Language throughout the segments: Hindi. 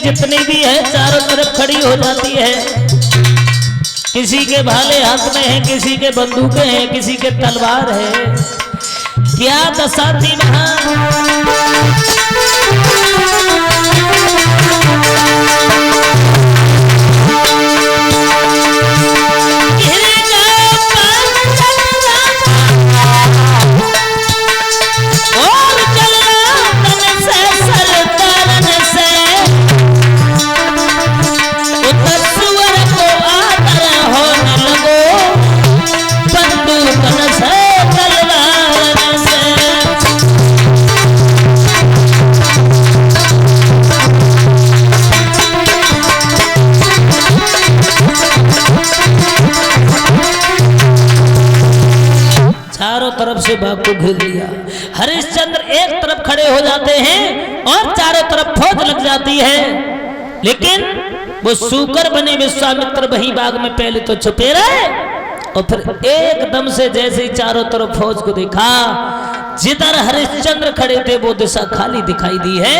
जितनी भी है चारों तरफ खड़ी हो जाती है। किसी के भाले हाथ में है, किसी के बंदूकें हैं, किसी के तलवार है। क्या दशा थी वहां। तरफ से बाग को घेर लिया। हरिश्चंद्र एक तरफ खड़े हो जाते हैं और चारों तरफ फौज लग जाती है, लेकिन वो सूकर बने विश्वामित्र वही बाग में पहले तो छुपे रहे और फिर एकदम से जैसे ही चारों तरफ फौज को देखा, जिधर हरिश्चंद्र खड़े थे वो दिशा खाली दिखाई दी है,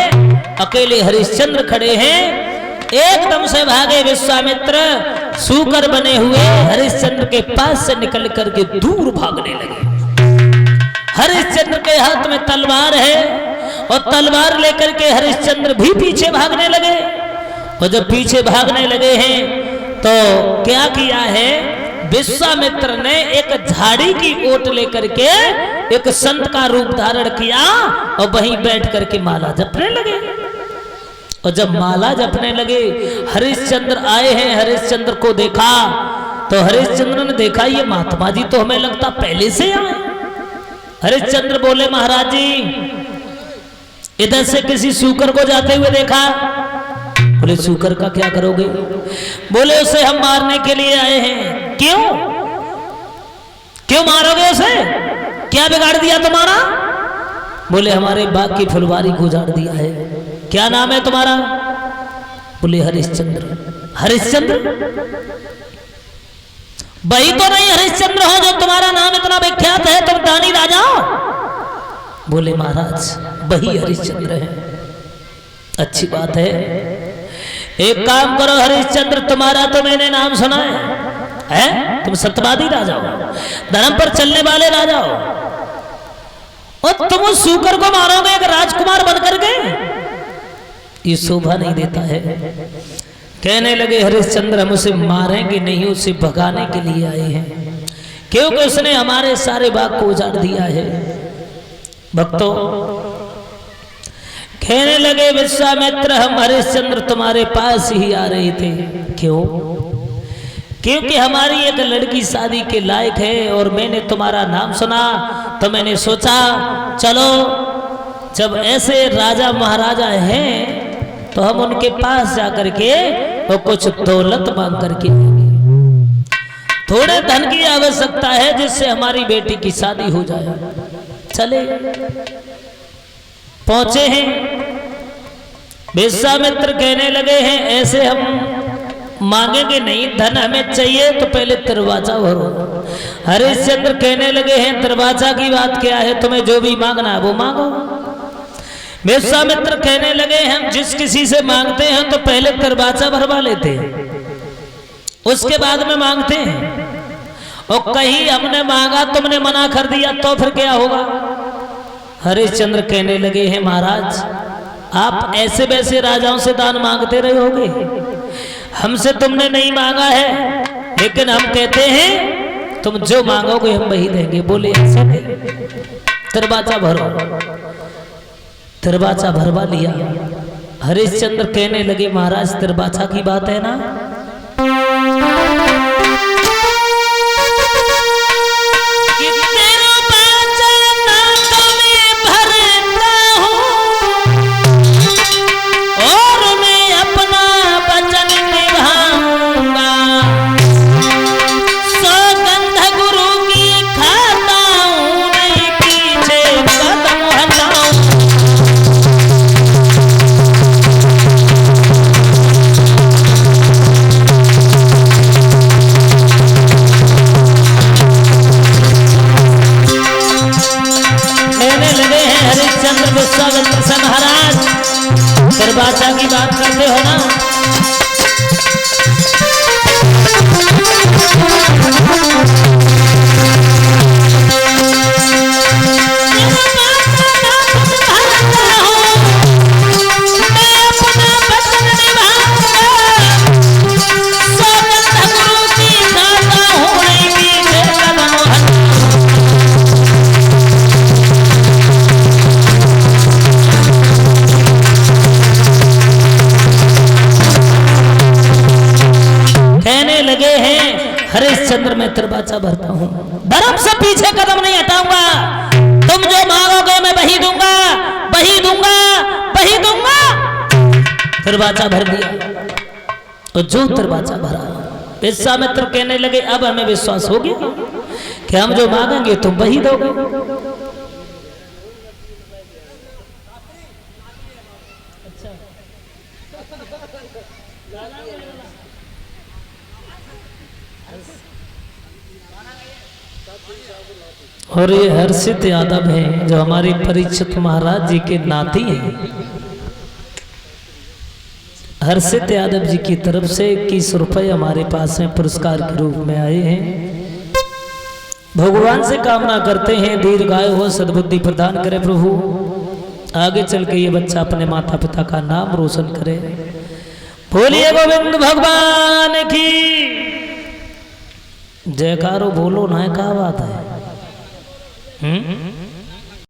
अकेले हरिश्चंद्र खड़े हैं। एकदम से भागे विश्वामित्र, सूकर बने हुए हरिश्चंद्र के पास से निकल करके दूर भागने लगे। हरिश्चंद्र के हाथ में तलवार है और तलवार लेकर के हरिश्चंद्र भी पीछे भागने लगे। और जब पीछे भागने लगे हैं तो क्या किया है, विश्वामित्र ने एक झाड़ी की ओट लेकर के एक संत का रूप धारण किया और वहीं बैठ करके माला जपने लगे। और जब माला जपने लगे, हरिश्चंद्र आए हैं, हरिश्चंद्र को देखा तो हरिश्चंद्र ने देखा ये महात्मा जी तो हमें लगता पहले से आए। हरिश्चंद्र बोले महाराज जी, इधर से किसी सूकर को जाते हुए देखा। बोले सूकर का क्या करोगे? बोले उसे हम मारने के लिए आए हैं। क्यों क्यों मारोगे उसे? क्या बिगाड़ दिया तुम्हारा? बोले हमारे बाग की फुलवारी को उजाड़ दिया है। क्या नाम है तुम्हारा? बोले हरिश्चंद्र। हरिश्चंद्र वही तो नहीं हरिश्चंद्र हो जो तुम्हारा नाम इतना विख्यात है, तुम दानी राजा हो? बोले महाराज वही हरिश्चंद्र है। अच्छी बात है, एक काम करो हरिश्चंद्र, तुम्हारा तो मैंने नाम सुना है? तुम सत्यवादी राजा हो, धर्म पर चलने वाले राजा हो, और तुम उस सूकर को मारोगे एक राजकुमार बनकर के? ये शोभा नहीं देता है। कहने लगे हरिश्चंद्र हम उसे मारेंगे नहीं, उसे भगाने के लिए आए हैं, क्योंकि उसने हमारे सारे बाग को उजाड़ दिया है। भक्तों कहने लगे विश्वामित्र हम हरिश्चंद्र तुम्हारे पास ही आ रहे थे। क्यों? क्योंकि हमारी एक लड़की शादी के लायक है और मैंने तुम्हारा नाम सुना तो मैंने सोचा चलो जब ऐसे राजा महाराजा हैं तो हम उनके पास जाकर के वो कुछ दौलत मांग करके थोड़े धन की आवश्यकता है जिससे हमारी बेटी की शादी हो जाए। चले पहुंचे हैं, विश्वामित्र कहने लगे हैं ऐसे हम मांगेंगे नहीं, धन हमें चाहिए तो पहले दरवाजा भरो। हरिश्चंद्र कहने लगे हैं दरवाजा की बात क्या है, तुम्हें जो भी मांगना है वो मांगो। विश्वामित्र कहने लगे हम जिस किसी से मांगते हैं तो पहले दरवाजा भरवा लेते हैं, उसके बाद में मांगते हैं, और कहीं हमने मांगा तुमने मना कर दिया तो फिर क्या होगा? हरिश्चंद्र कहने लगे हैं महाराज आप ऐसे वैसे राजाओं से दान मांगते रहे होगे, हमसे तुमने नहीं मांगा है, लेकिन हम कहते हैं तुम जो मांगोगे हम वही देंगे। बोले ऐसे नहीं, दरवाजा भरो। दरवाजा भरवा लिया। हरिश्चंद्र कहने लगे महाराज दरवाजा की बात है ना, हरिश्चंद्र मैं त्रिवाचा भरता हूं, धर्म से पीछे कदम नहीं हटाऊंगा। तुम जो मांगोगे मैं वही दूंगा, वही दूंगा, वही दूंगा। त्रिवाचा भर दिया और जो त्रिवाचा भरा, विश्वामित्र कहने लगे अब हमें विश्वास हो गया कि हम जो मांगेंगे तुम वही दोगे। और ये हर्षित यादव हैं जो हमारे परीक्षित महाराज जी के नाती हैं। हर्षित यादव जी की तरफ से 21 रुपए हमारे पास में पुरस्कार के रूप में आए हैं। भगवान से कामना करते हैं दीर्घायु हो, सद्बुद्धि प्रदान करे प्रभु, आगे चल के ये बच्चा अपने माता पिता का नाम रोशन करे। बोलिए गोविंद भगवान की जयकारो बोलो ना, क्या बात है।